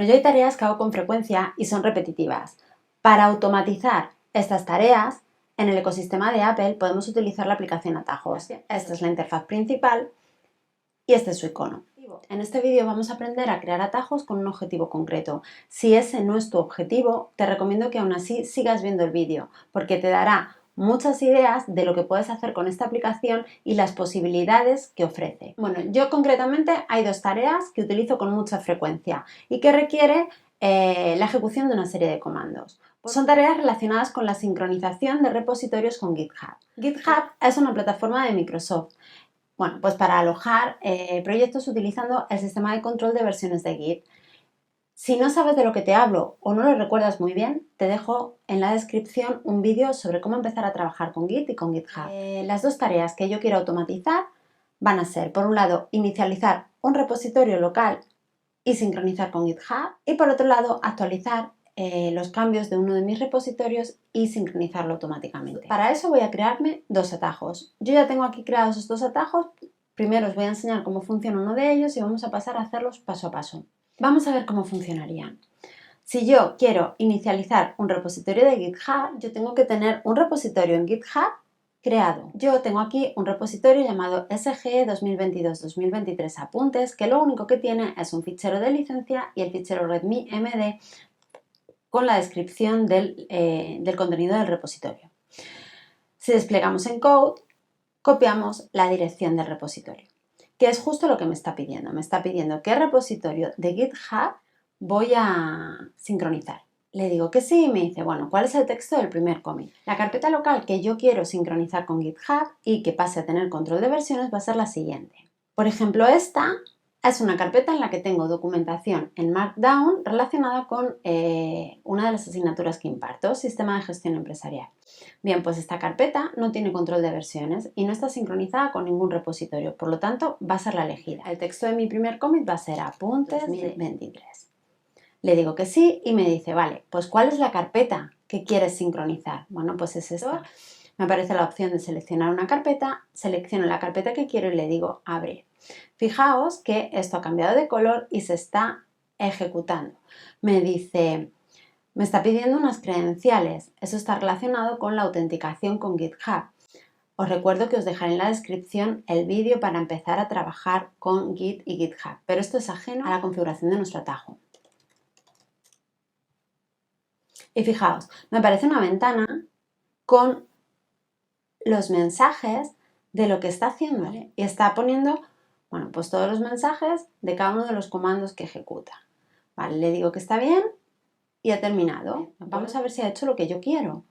Bueno, yo hay tareas que hago con frecuencia y son repetitivas. Para automatizar estas tareas, en el ecosistema de Apple podemos utilizar la aplicación Atajos. Esta es la interfaz principal y este es su icono. En este vídeo vamos a aprender a crear atajos con un objetivo concreto. Si ese no es tu objetivo, te recomiendo que aún así sigas viendo el vídeo, porque te dará muchas ideas de lo que puedes hacer con esta aplicación y las posibilidades que ofrece. Bueno, yo concretamente hay dos tareas que utilizo con mucha frecuencia y que requiere la ejecución de una serie de comandos. Son tareas relacionadas con la sincronización de repositorios con GitHub. GitHub es una plataforma de Microsoft. Bueno, pues para alojar proyectos utilizando el sistema de control de versiones de Git. Si no sabes de lo que te hablo o no lo recuerdas muy bien, te dejo en la descripción un vídeo sobre cómo empezar a trabajar con Git y con GitHub. Las dos tareas que yo quiero automatizar van a ser, por un lado, inicializar un repositorio local y sincronizar con GitHub, y por otro lado, actualizar los cambios de uno de mis repositorios y sincronizarlo automáticamente. Para eso voy a crearme dos atajos. Yo ya tengo aquí creados estos atajos. Primero os voy a enseñar cómo funciona uno de ellos y vamos a pasar a hacerlos paso a paso. Vamos a ver cómo funcionarían. Si yo quiero inicializar un repositorio de GitHub, yo tengo que tener un repositorio en GitHub creado. Yo tengo aquí un repositorio llamado SGE 2022-2023 apuntes, que lo único que tiene es un fichero de licencia y el fichero readme md con la descripción del contenido del repositorio. Si desplegamos en Code, copiamos la dirección del repositorio, que es justo lo que me está pidiendo. Me está pidiendo qué repositorio de GitHub voy a sincronizar. Le digo que sí y me dice, bueno, ¿cuál es el texto del primer commit? La carpeta local que yo quiero sincronizar con GitHub y que pase a tener control de versiones va a ser la siguiente. Por ejemplo, esta es una carpeta en la que tengo documentación en Markdown relacionada con una de las asignaturas que imparto, Sistema de Gestión Empresarial. Bien, pues esta carpeta no tiene control de versiones y no está sincronizada con ningún repositorio, por lo tanto va a ser la elegida. El texto de mi primer commit va a ser apuntes 2023. Le digo que sí y me dice, vale, pues ¿cuál es la carpeta que quieres sincronizar? Bueno, pues es esta. Me aparece la opción de seleccionar una carpeta, selecciono la carpeta que quiero y le digo abrir. Fijaos que esto ha cambiado de color y se está ejecutando. Me dice, me está pidiendo unas credenciales. Eso está relacionado con la autenticación con GitHub. Os recuerdo que os dejaré en la descripción el vídeo para empezar a trabajar con Git y GitHub, pero esto es ajeno a la configuración de nuestro atajo. Y fijaos, me aparece una ventana con los mensajes de lo que está haciendo, ¿vale? Y está poniendo, bueno, pues todos los mensajes de cada uno de los comandos que ejecuta. Vale, le digo que está bien y ha terminado. Vamos a ver si ha hecho lo que yo quiero.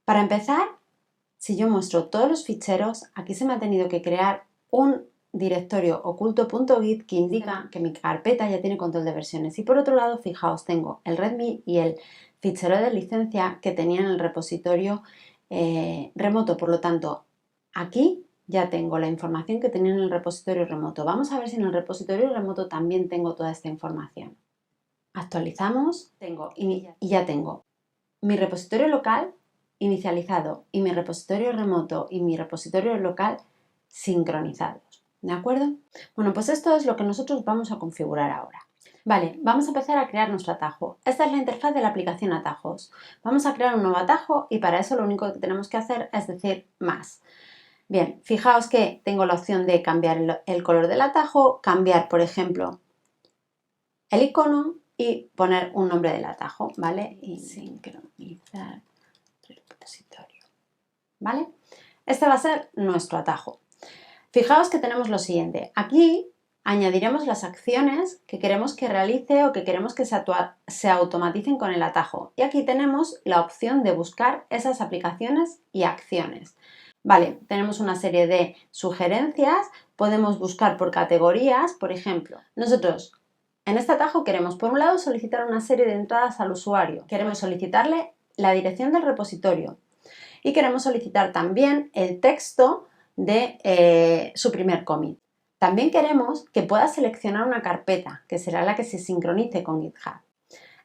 Para empezar, si yo muestro todos los ficheros, aquí se me ha tenido que crear un directorio oculto.git que indica que mi carpeta ya tiene control de versiones. Y por otro lado, fijaos, tengo el readme y el fichero de licencia que tenía en el repositorio remoto. Por lo tanto, aquí ya tengo la información que tenía en el repositorio remoto. Vamos a ver si en el repositorio remoto también tengo toda esta información. Actualizamos, y ya tengo mi repositorio local inicializado y mi repositorio remoto y mi repositorio local sincronizados. ¿De acuerdo? Bueno, pues esto es lo que nosotros vamos a configurar ahora. Vale, vamos a empezar a crear nuestro atajo. Esta es la interfaz de la aplicación Atajos. Vamos a crear un nuevo atajo y para eso lo único que tenemos que hacer es decir más. Bien, fijaos que tengo la opción de cambiar el color del atajo, cambiar, por ejemplo, el icono y poner un nombre del atajo, ¿vale? Y sincronizar repositorio, ¿vale? Este va a ser nuestro atajo. Fijaos que tenemos lo siguiente. Aquí añadiremos las acciones que queremos que realice o que queremos que se automaticen con el atajo. Y aquí tenemos la opción de buscar esas aplicaciones y acciones. Vale, tenemos una serie de sugerencias. Podemos buscar por categorías. Por ejemplo, nosotros en este atajo queremos, por un lado, solicitar una serie de entradas al usuario. Queremos solicitarle la dirección del repositorio y queremos solicitar también el texto de su primer commit. También queremos que pueda seleccionar una carpeta, que será la que se sincronice con GitHub.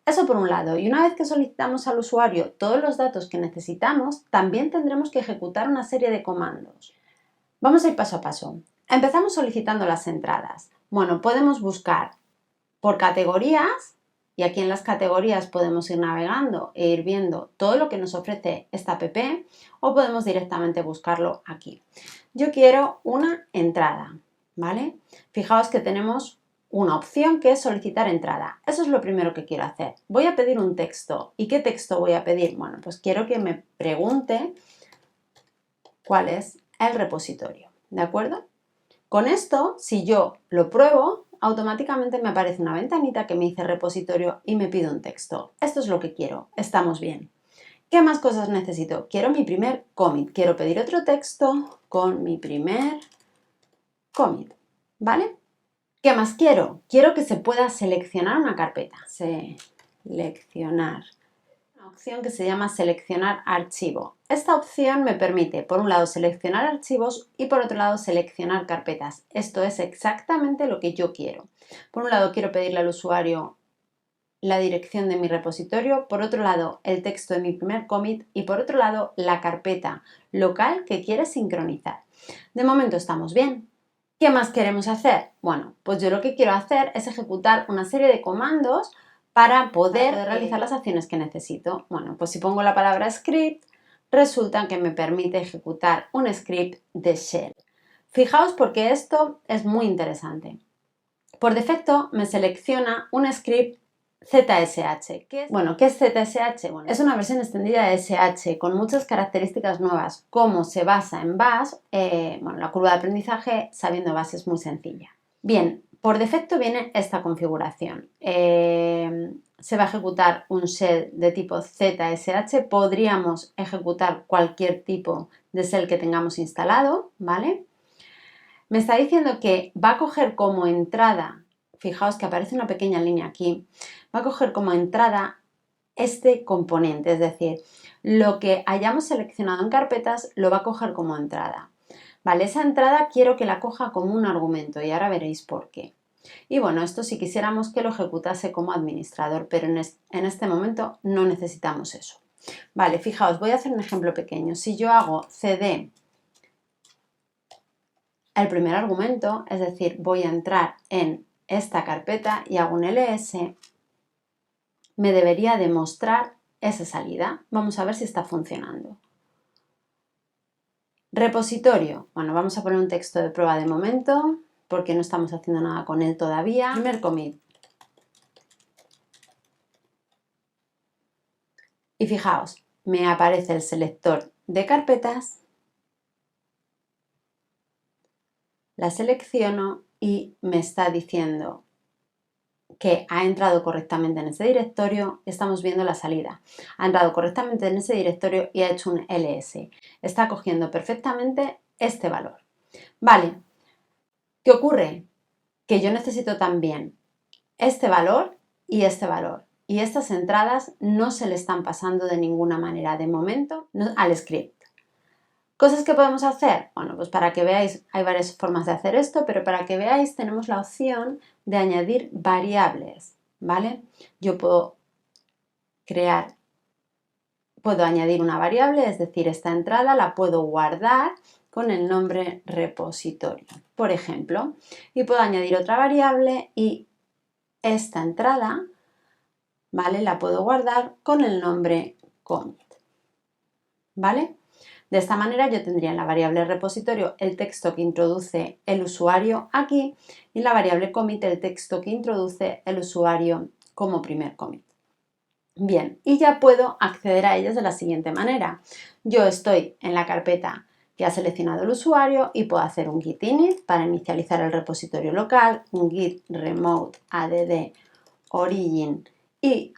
Eso por un lado, y una vez que solicitamos al usuario todos los datos que necesitamos, también tendremos que ejecutar una serie de comandos. Vamos a ir paso a paso. Empezamos solicitando las entradas. Bueno, podemos buscar por categorías y aquí en las categorías podemos ir navegando e ir viendo todo lo que nos ofrece esta app o podemos directamente buscarlo aquí. Yo quiero una entrada, ¿vale? Fijaos que tenemos una opción que es solicitar entrada. Eso es lo primero que quiero hacer. Voy a pedir un texto. ¿Y qué texto voy a pedir? Bueno, pues quiero que me pregunte cuál es el repositorio, ¿de acuerdo? Con esto, si yo lo pruebo, automáticamente me aparece una ventanita que me dice repositorio y me pide un texto. Esto es lo que quiero, estamos bien. ¿Qué más cosas necesito? Quiero mi primer commit, quiero pedir otro texto con mi primer commit, ¿vale? ¿Qué más quiero? Quiero que se pueda seleccionar una carpeta. Seleccionar. Una opción que se llama seleccionar archivo. Esta opción me permite, por un lado, seleccionar archivos y por otro lado, seleccionar carpetas. Esto es exactamente lo que yo quiero. Por un lado, quiero pedirle al usuario la dirección de mi repositorio, por otro lado, el texto de mi primer commit y por otro lado, la carpeta local que quiere sincronizar. De momento estamos bien. ¿Qué más queremos hacer? Bueno, pues yo lo que quiero hacer es ejecutar una serie de comandos para poder realizar las acciones que necesito. Bueno, pues si pongo la palabra script, resulta que me permite ejecutar un script de shell. Fijaos porque esto es muy interesante. Por defecto me selecciona un script ZSH. ¿Qué es ZSH? Bueno, es una versión extendida de SH con muchas características nuevas. Como se basa en Bash, la curva de aprendizaje sabiendo Bash es muy sencilla. Bien, por defecto viene esta configuración. Se va a ejecutar un shell de tipo ZSH. Podríamos ejecutar cualquier tipo de shell que tengamos instalado, ¿vale? Me está diciendo que va a coger como entrada, fijaos que aparece una pequeña línea aquí, va a coger como entrada este componente, es decir, lo que hayamos seleccionado en carpetas lo va a coger como entrada. Vale, esa entrada quiero que la coja como un argumento y ahora veréis por qué. Y bueno, esto si quisiéramos que lo ejecutase como administrador, pero en este momento no necesitamos eso. Vale, fijaos, voy a hacer un ejemplo pequeño. Si yo hago cd el primer argumento, es decir, voy a entrar en esta carpeta y hago un ls, me debería demostrar esa salida. Vamos a ver si está funcionando. Repositorio. Bueno, vamos a poner un texto de prueba de momento porque no estamos haciendo nada con él todavía. Primer commit. Y fijaos, me aparece el selector de carpetas, la selecciono y me está diciendo que ha entrado correctamente en ese directorio. Estamos viendo la salida. Ha entrado correctamente en ese directorio y ha hecho un ls. Está cogiendo perfectamente este valor. Vale, ¿qué ocurre? Que yo necesito también este valor y este valor. Y estas entradas no se le están pasando de ninguna manera de momento al script. ¿Cosas que podemos hacer? Bueno, pues para que veáis, hay varias formas de hacer esto, pero para que veáis tenemos la opción de añadir variables, ¿vale? Yo puedo añadir una variable, es decir, esta entrada la puedo guardar con el nombre repositorio, por ejemplo, y puedo añadir otra variable y esta entrada, ¿vale? La puedo guardar con el nombre commit, ¿vale? De esta manera yo tendría en la variable repositorio el texto que introduce el usuario aquí y en la variable commit el texto que introduce el usuario como primer commit. Bien, y ya puedo acceder a ellas de la siguiente manera. Yo estoy en la carpeta que ha seleccionado el usuario y puedo hacer un git init para inicializar el repositorio local, un git remote add origin y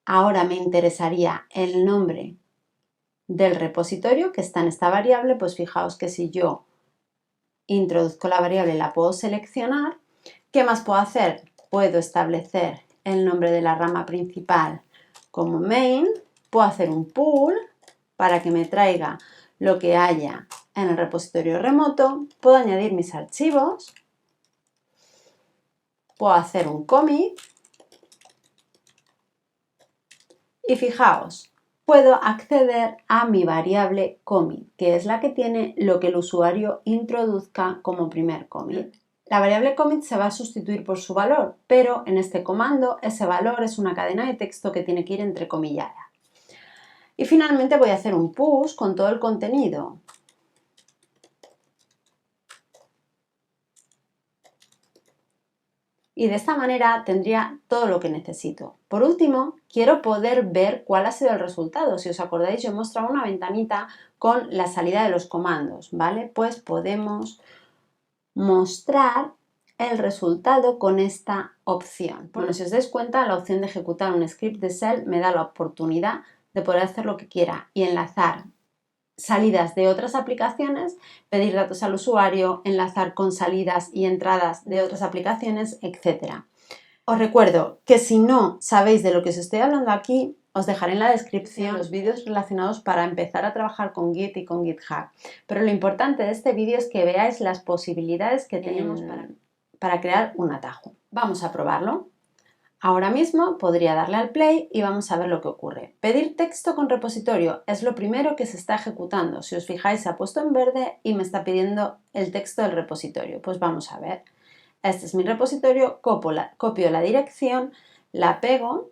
ahora me interesaría el nombre del repositorio que está en esta variable, pues fijaos que si yo introduzco la variable la puedo seleccionar. ¿Qué más puedo hacer? Puedo establecer el nombre de la rama principal como main, puedo hacer un pull para que me traiga lo que haya en el repositorio remoto, puedo añadir mis archivos, puedo hacer un commit y fijaos, puedo acceder a mi variable commit, que es la que tiene lo que el usuario introduzca como primer commit. La variable commit se va a sustituir por su valor, pero en este comando ese valor es una cadena de texto que tiene que ir entrecomillada. Y finalmente voy a hacer un push con todo el contenido. Y de esta manera tendría todo lo que necesito. Por último, quiero poder ver cuál ha sido el resultado. Si os acordáis, yo he mostrado una ventanita con la salida de los comandos, ¿vale? Pues podemos mostrar el resultado con esta opción. Bueno, si os dais cuenta, la opción de ejecutar un script de shell me da la oportunidad de poder hacer lo que quiera y enlazar salidas de otras aplicaciones, pedir datos al usuario, enlazar con salidas y entradas de otras aplicaciones, etc. Os recuerdo que si no sabéis de lo que os estoy hablando aquí, os dejaré en la descripción los vídeos relacionados para empezar a trabajar con Git y con GitHub. Pero lo importante de este vídeo es que veáis las posibilidades que tenemos para crear un atajo. Vamos a probarlo. Ahora mismo podría darle al play y vamos a ver lo que ocurre. Pedir texto con repositorio es lo primero que se está ejecutando. Si os fijáis, se ha puesto en verde y me está pidiendo el texto del repositorio. Pues vamos a ver. Este es mi repositorio, copio la dirección, la pego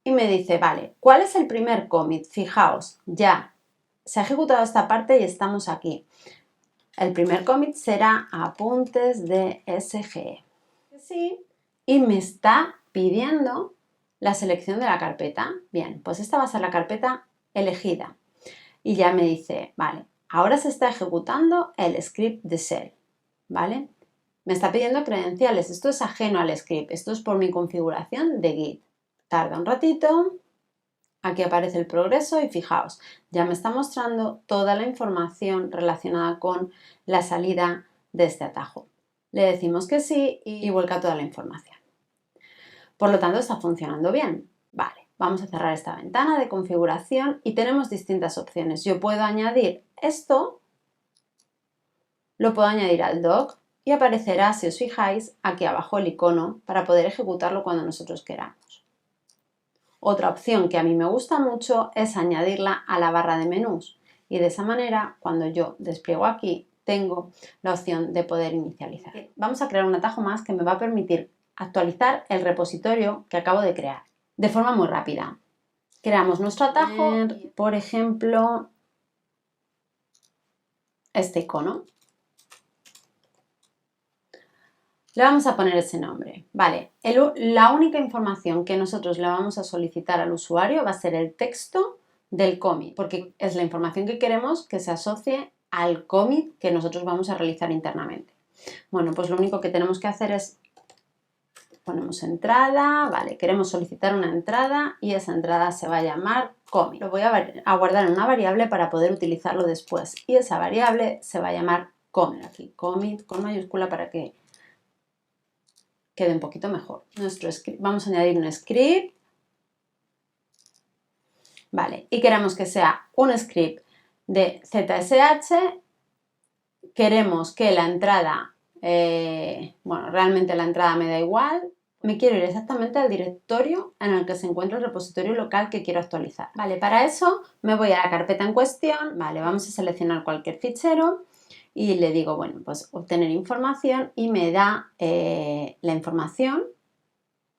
y me dice, vale, ¿cuál es el primer commit? Fijaos, ya se ha ejecutado esta parte y estamos aquí. El primer commit será apuntes de SGE. Sí, y me está pidiendo la selección de la carpeta. Bien, pues esta va a ser la carpeta elegida. Y ya me dice, vale, ahora se está ejecutando el script de shell, ¿vale? Me está pidiendo credenciales, esto es ajeno al script, esto es por mi configuración de Git. Tarda un ratito, aquí aparece el progreso y fijaos, ya me está mostrando toda la información relacionada con la salida de este atajo. Le decimos que sí y vuelca toda la información. Por lo tanto, está funcionando bien. Vale, vamos a cerrar esta ventana de configuración y tenemos distintas opciones. Yo puedo añadir esto, lo puedo añadir al doc y aparecerá, si os fijáis, aquí abajo el icono para poder ejecutarlo cuando nosotros queramos. Otra opción que a mí me gusta mucho es añadirla a la barra de menús y de esa manera, cuando yo despliego aquí, tengo la opción de poder inicializar. Vamos a crear un atajo más que me va a permitir actualizar el repositorio que acabo de crear de forma muy rápida. Creamos nuestro atajo, por ejemplo, este icono. Le vamos a poner ese nombre. Vale, la única información que nosotros le vamos a solicitar al usuario va a ser el texto del commit, porque es la información que queremos que se asocie al commit que nosotros vamos a realizar internamente. Bueno, pues lo único que tenemos que hacer es ponemos entrada, vale, queremos solicitar una entrada y esa entrada se va a llamar commit. Lo voy a guardar en una variable para poder utilizarlo después y esa variable se va a llamar commit. Aquí commit con mayúscula para que quede un poquito mejor. Nuestro script, vamos a añadir un script. Vale, y queremos que sea un script de ZSH. Queremos que la entrada, bueno, realmente la entrada me da igual. Me quiero ir exactamente al directorio en el que se encuentra el repositorio local que quiero actualizar. Vale, para eso me voy a la carpeta en cuestión. Vale, vamos a seleccionar cualquier fichero y le digo, bueno, pues obtener información y me da la información.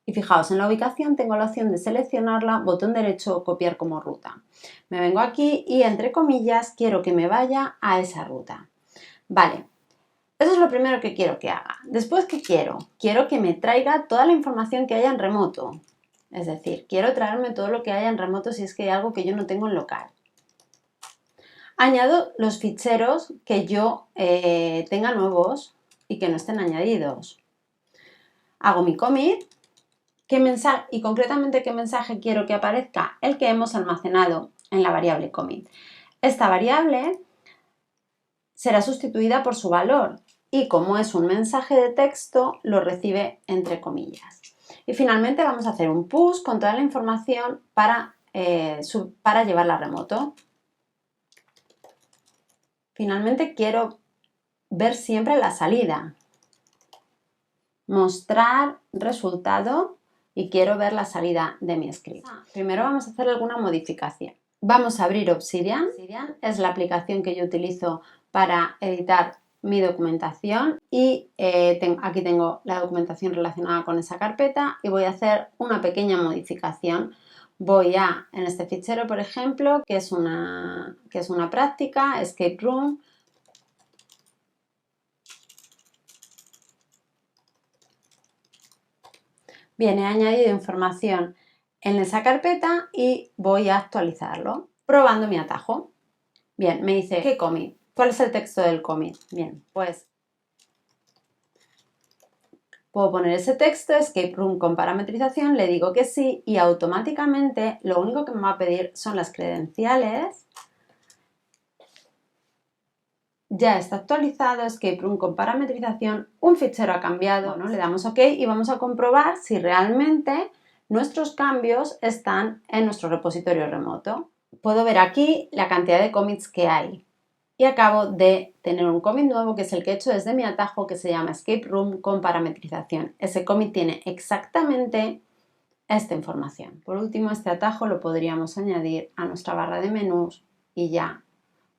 Y fijaos, en la ubicación tengo la opción de seleccionarla, botón derecho, copiar como ruta. Me vengo aquí y entre comillas quiero que me vaya a esa ruta. Vale, eso es lo primero que quiero que haga. Después, ¿qué quiero? Quiero que me traiga toda la información que haya en remoto. Es decir, quiero traerme todo lo que haya en remoto si es que hay algo que yo no tengo en local. Añado los ficheros que yo tenga nuevos y que no estén añadidos. Hago mi commit. ¿Qué mensaje, y concretamente qué mensaje quiero que aparezca? El que hemos almacenado en la variable commit. Esta variable será sustituida por su valor y como es un mensaje de texto, lo recibe entre comillas. Y finalmente vamos a hacer un push con toda la información para llevarla a remoto. Finalmente quiero ver siempre la salida. Mostrar resultado y quiero ver la salida de mi script. Primero vamos a hacer alguna modificación. Vamos a abrir Obsidian. Obsidian es la aplicación que yo utilizo para editar mi documentación y aquí tengo la documentación relacionada con esa carpeta y voy a hacer una pequeña modificación. Voy en este fichero, por ejemplo, que es una práctica, Escape Room. Bien, he añadido información en esa carpeta y voy a actualizarlo, probando mi atajo. Bien, me dice, ¿qué cómic? ¿Cuál es el texto del cómic? Bien, pues puedo poner ese texto, Escape Room con parametrización, le digo que sí y automáticamente lo único que me va a pedir son las credenciales. Ya está actualizado, Escape Room con parametrización, un fichero ha cambiado, ¿no? Le damos OK y vamos a comprobar si realmente nuestros cambios están en nuestro repositorio remoto. Puedo ver aquí la cantidad de commits que hay. Y acabo de tener un commit nuevo que es el que he hecho desde mi atajo que se llama Escape Room con parametrización. Ese commit tiene exactamente esta información. Por último, este atajo lo podríamos añadir a nuestra barra de menús y ya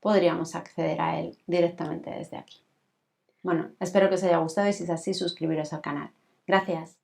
podríamos acceder a él directamente desde aquí. Bueno, espero que os haya gustado y si es así, suscribiros al canal. Gracias.